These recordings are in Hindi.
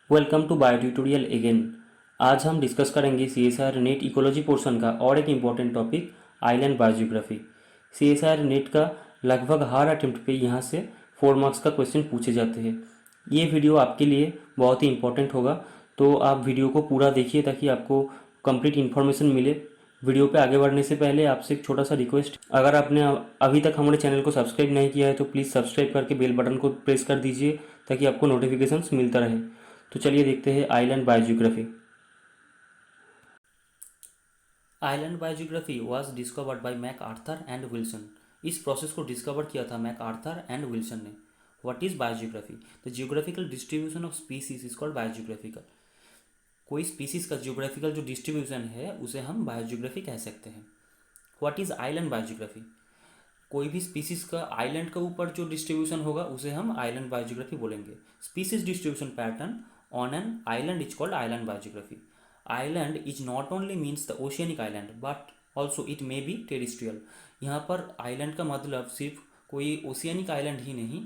Welcome to bio tutorial again. आज हम डिस्कस करेंगे CSIR नेट इकोलॉजी पोर्शन का और एक important topic island biogeography. CSIR net का लगभग हर अटेम्प्ट पे यहाँ से 4 मार्क्स का क्वेश्चन पूछे जाते हैं। ये वीडियो आपके लिए बहुत ही इम्पोर्टेंट होगा, तो आप वीडियो को पूरा देखिए ताकि आपको कंप्लीट इन्फॉर्मेशन मिले। वीडियो पे आगे बढ़ने से पहले आपसे एक छोटा सा रिक्वेस्ट, अगर आपने अभी तक हमारे चैनल को सब्सक्राइब नहीं किया है तो प्लीज़ सब्सक्राइब करके बेल बटन को प्रेस कर दीजिए ताकि आपको नोटिफिकेशंस मिलता रहे। तो चलिए देखते हैं island biogeography. Island biogeography was discovered by MacArthur and Wilson. इस प्रोसेस को डिस्कवर किया था मैक आर्थर एंड विल्सन ने। What is biogeography? The geographical distribution of species is called biogeographical. कोई स्पीसीज का जियोग्राफिकल जो डिस्ट्रीब्यूशन है उसे हम बायोजियोग्राफी कह सकते हैं। What is island biogeography? कोई भी स्पीसीज का आइलैंड के ऊपर जो डिस्ट्रीब्यूशन होगा उसे हम आइलैंड बायोजियोग्राफी बोलेंगे। Species distribution pattern on an island is called island biogeography. Island is not only means the oceanic island but also it may be terrestrial. यहाँ पर आइलैंड का मतलब सिर्फ कोई ओशियनिक आइलैंड ही नहीं,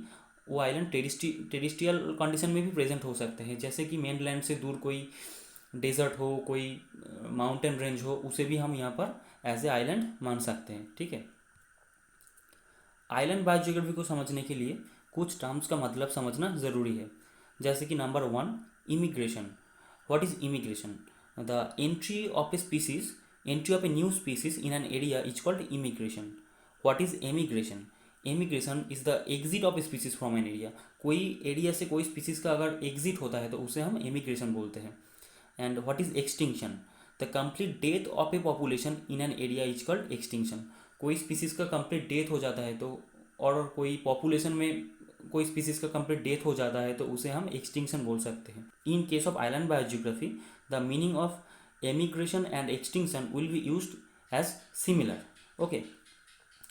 वो आइलैंड टेरिस्ट्रियल कंडीशन में भी प्रेजेंट हो सकते हैं। जैसे कि मेन लैंड से दूर कोई डेजर्ट हो, कोई माउंटेन रेंज हो, उसे भी हम यहाँ पर एज ए आइलैंड मान सकते हैं। ठीक है। आइलैंड बायोजियोग्राफी को समझने के लिए कुछ टर्म्स का मतलब समझना ज़रूरी है। जैसे कि number 1, immigration. What is immigration? The entry of a new species in an area is called immigration. What is emigration? Emigration is the exit of a species from an area. कोई एरिया से कोई स्पीसीज का अगर एग्जिट होता है तो उसे हम एमिग्रेशन बोलते हैं। And what is extinction? The complete death of A population in an area is called extinction. कोई स्पीसीज का कंप्लीट डेथ हो जाता है तो, और कोई पॉपुलेशन में कोई स्पीसीज का कंप्लीट डेथ हो जाता है तो उसे हम एक्सटिंक्शन बोल सकते हैं। In case of island biogeography the meaning of emigration and extinction will be used as similar. Okay.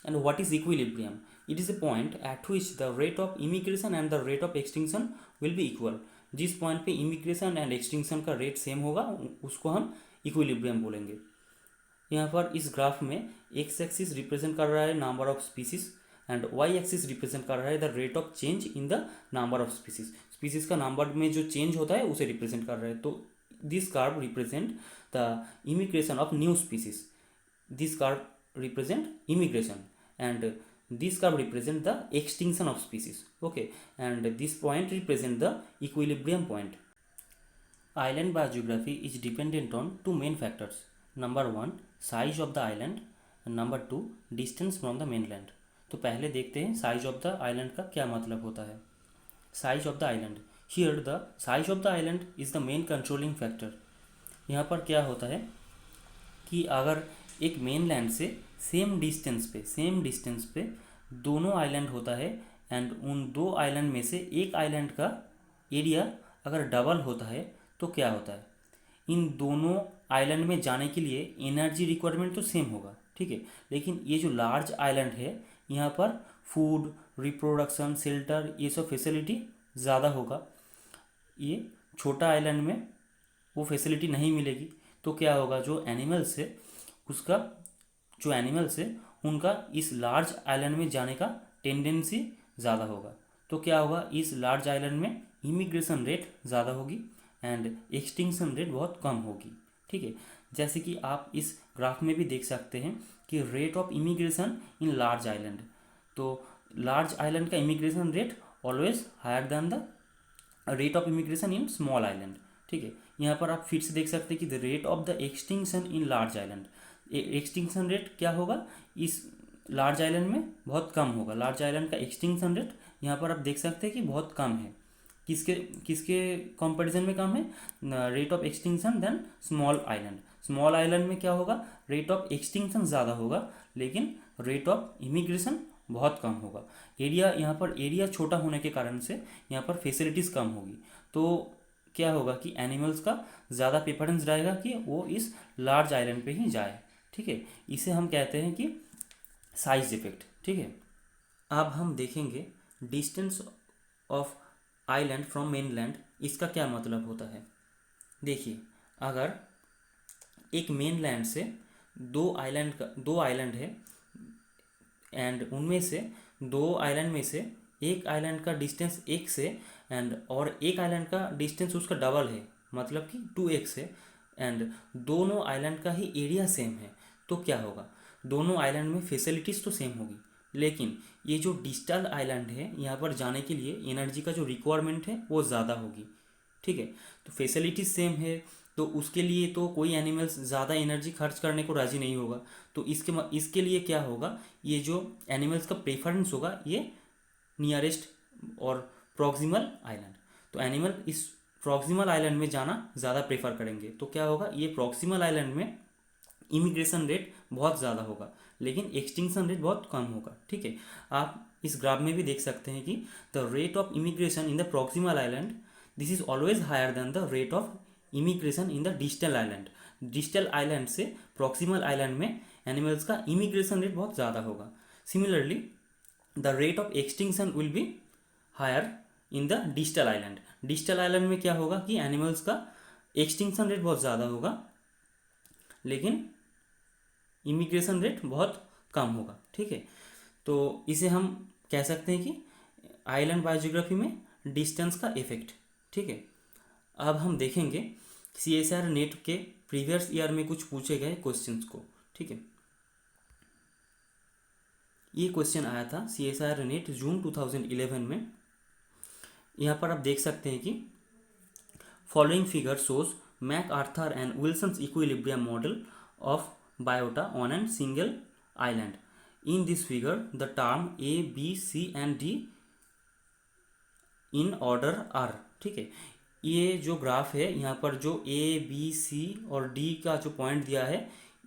And what is equilibrium? It is a point at which the rate of immigration and the rate of extinction will be equal. जिस पॉइंट पे इमिग्रेशन एंड एक्सटिंक्शन का रेट सेम होगा उसको हम इक्विलिब्रियम बोलेंगे। यहाँ पर इस ग्राफ में एक्स एक्सिस रिप्रेजेंट कर रहा है number of species and Y axis represent कर रहा है the rate of change in the number of species. Species का नंबर में जो चेंज होता है उसे रिप्रेजेंट कर रहा है। तो this curve represent the immigration of new species, this curve represent immigration and this curve represent the extinction of species. Okay, and this point represent the equilibrium point. Island biogeography is dependent on two main factors. Number 1, size of the island and number 2, distance from the mainland. तो पहले देखते हैं साइज ऑफ द आइलैंड का क्या मतलब होता है। Size of the island, here the size of the island is the main controlling factor. यहाँ पर क्या होता है कि अगर एक मेन लैंड से सेम डिस्टेंस पे दोनों आइलैंड होता है एंड उन दो आइलैंड में से एक आइलैंड का एरिया अगर डबल होता है तो क्या होता है, इन दोनों आइलैंड में जाने के लिए एनर्जी रिक्वायरमेंट तो सेम होगा। ठीक है, लेकिन ये जो लार्ज आइलैंड है यहाँ पर फूड, रिप्रोडक्शन, शेल्टर, ये सब फैसिलिटी ज़्यादा होगा। ये छोटा आइलैंड में वो फैसिलिटी नहीं मिलेगी। तो क्या होगा, जो एनिमल्स है उनका इस लार्ज आइलैंड में जाने का टेंडेंसी ज़्यादा होगा। तो क्या होगा, इस लार्ज आइलैंड में इमिग्रेशन रेट ज़्यादा होगी एंड एक्सटिंक्शन रेट बहुत कम होगी। ठीक है, जैसे कि आप इस ग्राफ में भी देख सकते हैं कि rate of immigration in large island, तो लार्ज आइलैंड का immigration rate always higher than the rate of immigration in small island. ठीक है, यहाँ पर आप फिर से देख सकते हैं कि the rate of the extinction in large island, extinction rate क्या होगा, इस लार्ज आइलैंड में बहुत कम होगा। लार्ज आइलैंड का एक्सटिंक्शन रेट यहाँ पर आप देख सकते हैं कि बहुत कम है। किसके किसके कंपैरिजन में कम है, rate of extinction than small island. Small island में क्या होगा, रेट ऑफ एक्सटिंक्शन ज़्यादा होगा लेकिन रेट ऑफ इमिग्रेशन बहुत कम होगा। एरिया, यहाँ पर एरिया छोटा होने के कारण से यहाँ पर फैसिलिटीज़ कम होगी। तो क्या होगा कि एनिमल्स का ज़्यादा प्रेफरेंस रहेगा कि वो इस लार्ज आइलैंड पे ही जाए। ठीक है, इसे हम कहते हैं कि साइज इफेक्ट। ठीक है, अब हम देखेंगे distance of island from mainland, इसका क्या मतलब होता है। देखिए, अगर एक मेन लैंड से दो आइलैंड है एंड उनमें से दो आइलैंड में से एक आइलैंड का डिस्टेंस x है एंड और एक आइलैंड का डिस्टेंस उसका डबल है, मतलब कि 2x है, एंड दोनों आइलैंड का ही एरिया सेम है, तो क्या होगा, दोनों आइलैंड में फैसिलिटीज़ तो सेम होगी, लेकिन ये जो डिस्टल आइलैंड है यहाँ पर जाने के लिए एनर्जी का जो रिक्वायरमेंट है वो ज़्यादा होगी। ठीक है, तो फैसिलिटीज सेम है, तो उसके लिए तो कोई एनिमल्स ज़्यादा एनर्जी खर्च करने को राज़ी नहीं होगा, तो इसके लिए क्या होगा, ये जो एनिमल्स का प्रेफरेंस होगा ये नियरेस्ट और प्रॉक्सिमल आइलैंड, तो एनिमल इस प्रॉक्सिमल आइलैंड में जाना ज़्यादा प्रेफर करेंगे, तो क्या होगा, ये प्रॉक्सिमल आइलैंड में इमिग्रेशन रेट बहुत ज़्यादा होगा लेकिन एक्सटिंक्शन रेट बहुत कम होगा। ठीक है, आप इस ग्राफ में भी देख सकते हैं कि the rate of immigration in the proximal island this is always higher than the rate of immigration in the distal island. Distal island से प्रॉक्सिमल आइलैंड में एनिमल्स का इमिग्रेशन रेट बहुत ज़्यादा होगा। Similarly the rate of extinction will be higher in the distal island. Distal island में क्या होगा कि एनिमल्स का एक्सटिंक्शन रेट बहुत ज़्यादा होगा लेकिन इमिग्रेशन रेट बहुत कम होगा। ठीक है, तो इसे हम कह सकते हैं कि आइलैंड बायोजियोग्राफी में डिस्टेंस का इफेक्ट। ठीक है, अब हम देखेंगे CSIR नेट के प्रीवियस ईयर में कुछ पूछे गए क्वेश्चंस को। ठीक है, ये क्वेश्चन आया था CSIR नेट जून 2011 में। यहाँ पर आप देख सकते हैं कि following figure shows MacArthur and Wilson's equilibrium model of biota on a single island. In this figure, the term A, B, C and D in order are। ठीक है, ये जो ग्राफ है यहाँ पर जो A, B, C और D का जो पॉइंट दिया है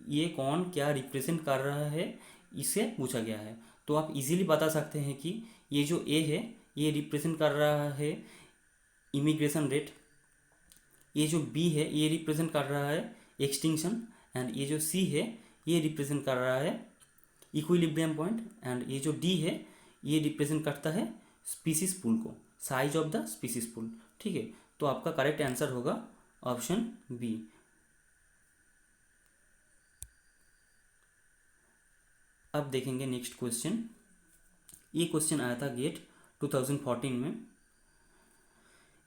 ये कौन क्या रिप्रेजेंट कर रहा है इससे पूछा गया है। तो आप इजीली बता सकते हैं कि ये जो A है ये रिप्रेजेंट कर रहा है इमिग्रेशन रेट, ये जो B है ये रिप्रेजेंट कर रहा है एक्सटिंक्शन, एंड ये जो C है ये रिप्रेजेंट कर रहा है इक्विलिब्रियम पॉइंट, एंड ये जो D है ये रिप्रेजेंट करता है स्पीसीज पूल को, size of the species pool. ठीक है, तो आपका करेक्ट आंसर होगा ऑप्शन बी। अब देखेंगे नेक्स्ट क्वेश्चन। ये क्वेश्चन आया था गेट 2014 में।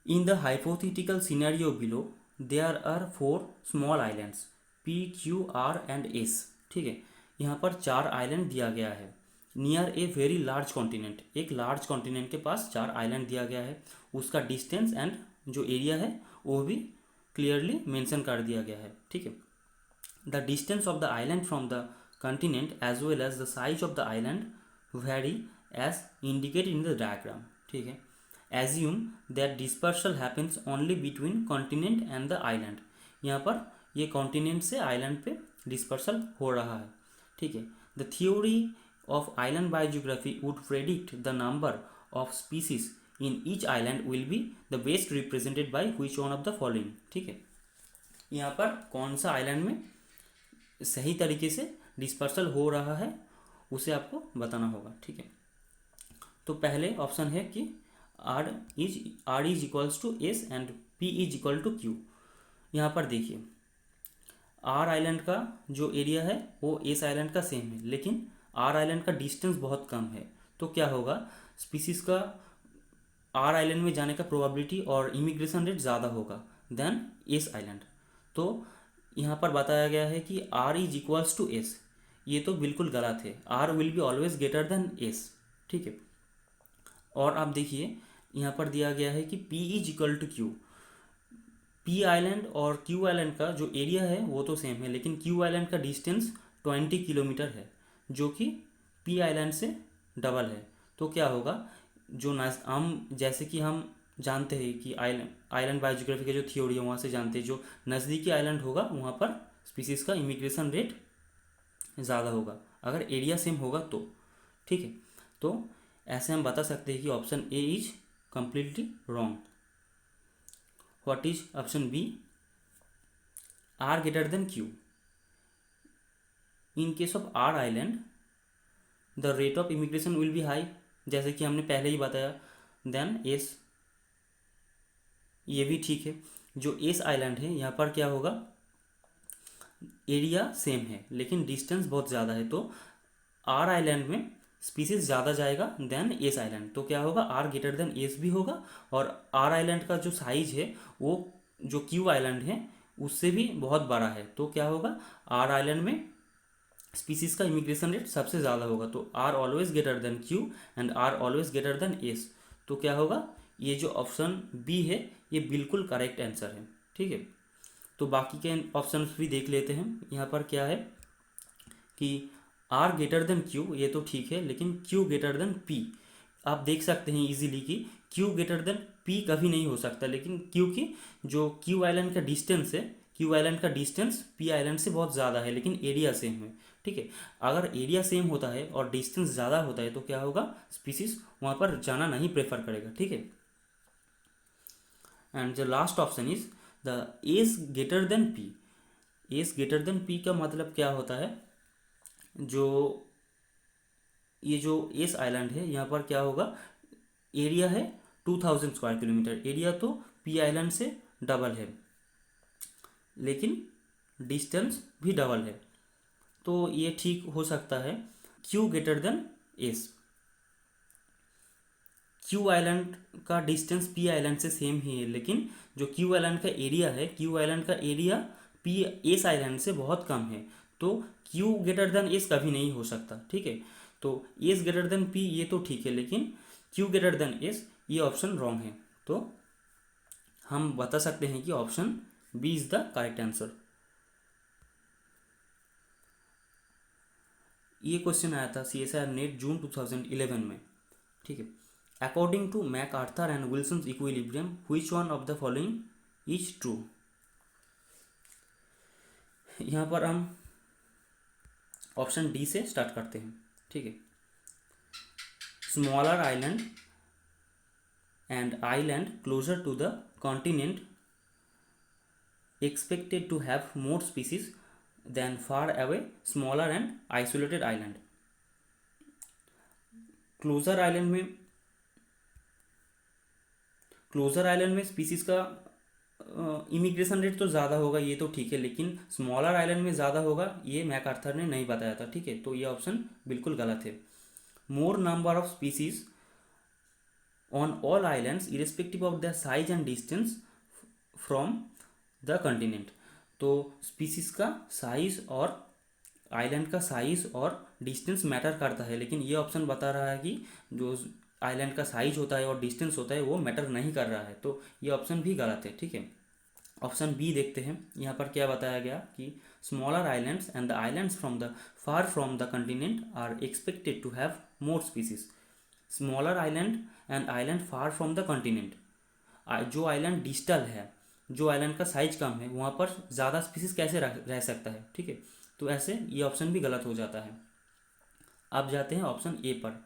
In the hypothetical scenario below there are 4 small islands P, Q, R and S। ठीक है, यहाँ पर 4 आइलैंड दिया गया है near a very large continent. एक लार्ज कॉन्टिनेंट के पास 4 आइलैंड दिया गया है, उसका डिस्टेंस एंड जो एरिया है वो भी क्लियरली मेंशन कर दिया गया है। ठीक है, the distance of the island from the continent as well as the size of the island vary as indicated in the diagram. ठीक है, assume that dispersal happens only between continent and the island. यहाँ पर ये कॉन्टिनेंट से आइलैंड पे डिस्पर्सल हो रहा है। ठीक है, the theory of island biogeography would predict the number of species in each island will be the best represented by which one of the following. ठीक है, यहाँ पर कौन सा आइलैंड में सही तरीके से डिस्पर्सल हो रहा है उसे आपको बताना होगा। ठीक है, तो पहले ऑप्शन है कि R is equals to S and P is equal to Q। यहाँ पर देखिए R आइलैंड का जो एरिया है वो S आइलैंड का सेम है, लेकिन R आइलैंड का डिस्टेंस बहुत कम है, तो क्या होगा, स्पीसीज का R आइलैंड में जाने का प्रोबेबिलिटी और इमिग्रेशन रेट ज़्यादा होगा देन S आइलैंड। तो यहाँ पर बताया गया है कि R is equals to S, ये तो बिल्कुल गलत है, R will be always greater than S। ठीक है, और आप देखिए यहाँ पर दिया गया है कि P is equal to Q। P island और Q आइलैंड का जो एरिया है वो तो सेम है, लेकिन Q आइलैंड का डिस्टेंस 20 किलोमीटर है जो कि P आइलैंड से डबल है। तो क्या होगा, जो हम जैसे कि हम जानते हैं कि आइलैंड बायोजियोग्राफी का जो थ्योरी है वहाँ से जानते हैं जो नज़दीकी आइलैंड होगा वहाँ पर स्पीसीज़ का इमिग्रेशन रेट ज़्यादा होगा अगर एरिया सेम होगा तो। ठीक है, तो ऐसे हम बता सकते हैं कि option A is completely wrong. What is option B, R greater than Q। In case of R island the rate of immigration will be high, जैसे कि हमने पहले ही बताया, देन S। ये भी ठीक है, जो S आइलैंड है यहाँ पर क्या होगा, एरिया सेम है लेकिन डिस्टेंस बहुत ज़्यादा है, तो R आइलैंड में स्पीसीज ज़्यादा जाएगा देन एस आइलैंड, तो क्या होगा, आर ग्रेटर देन एस भी होगा, और आर आइलैंड का जो साइज है वो जो क्यू आइलैंड है उससे भी बहुत बड़ा है, तो क्या होगा, आर आइलैंड में स्पीसीज का इमिग्रेशन रेट सबसे ज़्यादा होगा, तो R always greater than Q and R always greater than S, तो क्या होगा, ये जो ऑप्शन बी है ये बिल्कुल करेक्ट आंसर है। ठीक है, तो बाकी के ऑप्शन भी देख लेते हैं। यहाँ पर क्या है कि आर ग्रेटर देन क्यू, ये तो ठीक है, लेकिन क्यू ग्रेटर देन पी, आप देख सकते हैं इजीली कि क्यू ग्रेटर देन पी कभी नहीं हो सकता, लेकिन क्योंकि जो क्यू आइलैंड का डिस्टेंस है, क्यू आइलैंड का डिस्टेंस पी आइलैंड से बहुत ज़्यादा है, लेकिन एरिया सेम है। ठीक है, अगर एरिया सेम होता है और डिस्टेंस ज़्यादा होता है तो क्या होगा, स्पीसीज वहाँ पर जाना नहीं प्रेफर करेगा। ठीक है, and the last option is the S greater than P. S greater than P का मतलब क्या होता है, जो ये जो एस आइलैंड है यहाँ पर क्या होगा, एरिया है 2000 स्क्वायर किलोमीटर, एरिया तो पी आइलैंड से डबल है, लेकिन डिस्टेंस भी डबल है, तो ये ठीक हो सकता है Q greater than S. Q island का डिस्टेंस पी आइलैंड से सेम ही है, लेकिन जो क्यू आइलैंड का एरिया है, क्यू आइलैंड का एरिया पी एस आइलैंड से बहुत कम है, तो क्यू ग्रेटर देन एस कभी नहीं हो सकता। ठीक है, तो एस ग्रेटर देन पी ये तो ठीक है, लेकिन क्यू ग्रेटर देन एस ये ऑप्शन रॉन्ग है, तो हम बता सकते हैं कि option B is the correct answer. ये क्वेश्चन आया था CSIR नेट जून 2011 में। ठीक है, according to MacArthur and Wilson's equilibrium which one of the following is true. यहाँ पर हम ऑप्शन डी से स्टार्ट करते हैं। ठीक है, smaller island and island closer to the continent expected to have more species than far away smaller and isolated island। Closer island में स्पीसीज का इमिग्रेशन रेट तो ज़्यादा होगा, ये तो ठीक है, लेकिन स्मॉलर आइलैंड में ज़्यादा होगा ये मैकआर्थर ने नहीं बताया था। ठीक है, तो ये ऑप्शन बिल्कुल गलत है। मोर number of species on all islands irrespective of the size and distance from the continent, तो स्पीसीज का साइज और आइलैंड का साइज और डिस्टेंस मैटर करता है, लेकिन ये ऑप्शन बता रहा है कि जो आइलैंड का साइज होता है और डिस्टेंस होता है वो मैटर नहीं कर रहा है, तो ये ऑप्शन भी गलत है। ठीक है, ऑप्शन बी देखते हैं। यहाँ पर क्या बताया गया कि smaller islands and the islands from the far from the continent are expected to have more species. Smaller island and island far from the continent, जो आइलैंड डिस्टल है, जो आइलैंड का साइज कम है, वहाँ पर ज़्यादा स्पीसीज कैसे रह सकता है। ठीक है, तो ऐसे ये ऑप्शन भी गलत हो जाता है। अब जाते हैं ऑप्शन ए पर।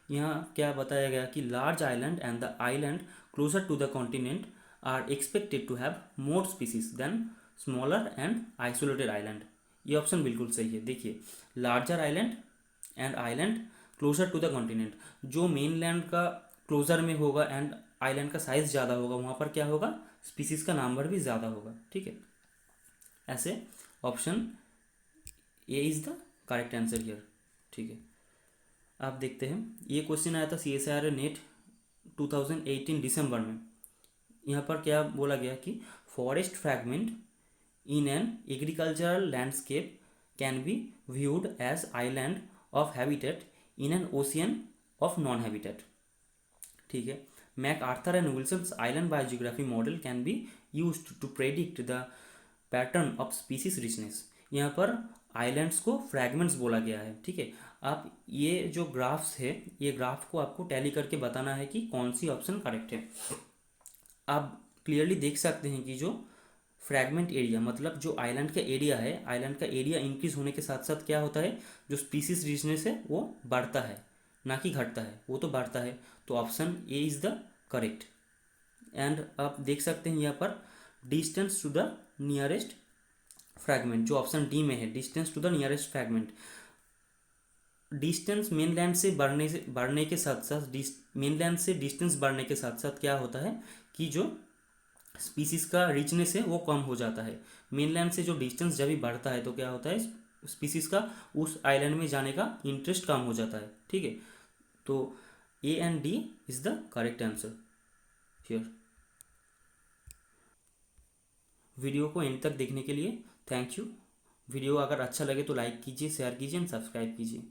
यहाँ क्या बताया गया कि large island and the island closer to the continent are expected to have more species than smaller and isolated island. ये ऑप्शन बिल्कुल सही है। देखिए, larger island and island closer to the continent, जो मेन लैंड का क्लोजर में होगा एंड आइलैंड का साइज ज़्यादा होगा, वहाँ पर क्या होगा, स्पीसीज का नंबर भी ज़्यादा होगा। ठीक है, ऐसे option A is the correct answer here. ठीक है, आप देखते हैं ये क्वेश्चन आया था CSIR नेट 2018 दिसंबर में। यहाँ पर क्या बोला गया कि forest fragment in an agricultural landscape can be viewed as island of habitat in an ocean of non habitat. ठीक है, MacArthur and Wilson's island biogeography model can be used to predict the pattern of species richness. यहाँ पर आइलैंड्स को फ्रैगमेंट्स बोला गया है। ठीक है, आप ये जो ग्राफ्स है, ये ग्राफ को आपको टैली करके बताना है कि कौन सी ऑप्शन करेक्ट है। आप क्लियरली देख सकते हैं कि जो फ्रैगमेंट एरिया मतलब जो आइलैंड का एरिया है, आइलैंड का एरिया इंक्रीज होने के साथ साथ क्या होता है, जो स्पीसीज रिचनेस है वो बढ़ता है, ना कि घटता है, वो तो बढ़ता है। तो option A is the correct. And आप देख सकते हैं यहाँ पर distance to the nearest fragment, जो ऑप्शन डी में है, distance to the nearest fragment, distance mainland से बढ़ने के साथ साथ मेनलैंड से डिस्टेंस बढ़ने के साथ साथ क्या होता है कि जो स्पीसीज का रिचनेस है वो कम हो जाता है। मेनलैंड से जो डिस्टेंस जब भी बढ़ता है तो क्या होता है, स्पीसीज का उस आइलैंड में जाने का इंटरेस्ट कम हो जाता है। ठीक है, तो A and D is the correct answer here. Video को एंड तक देखने के लिए थैंक यू। वीडियो अगर अच्छा लगे तो लाइक कीजिए, शेयर कीजिए एंड सब्सक्राइब कीजिए।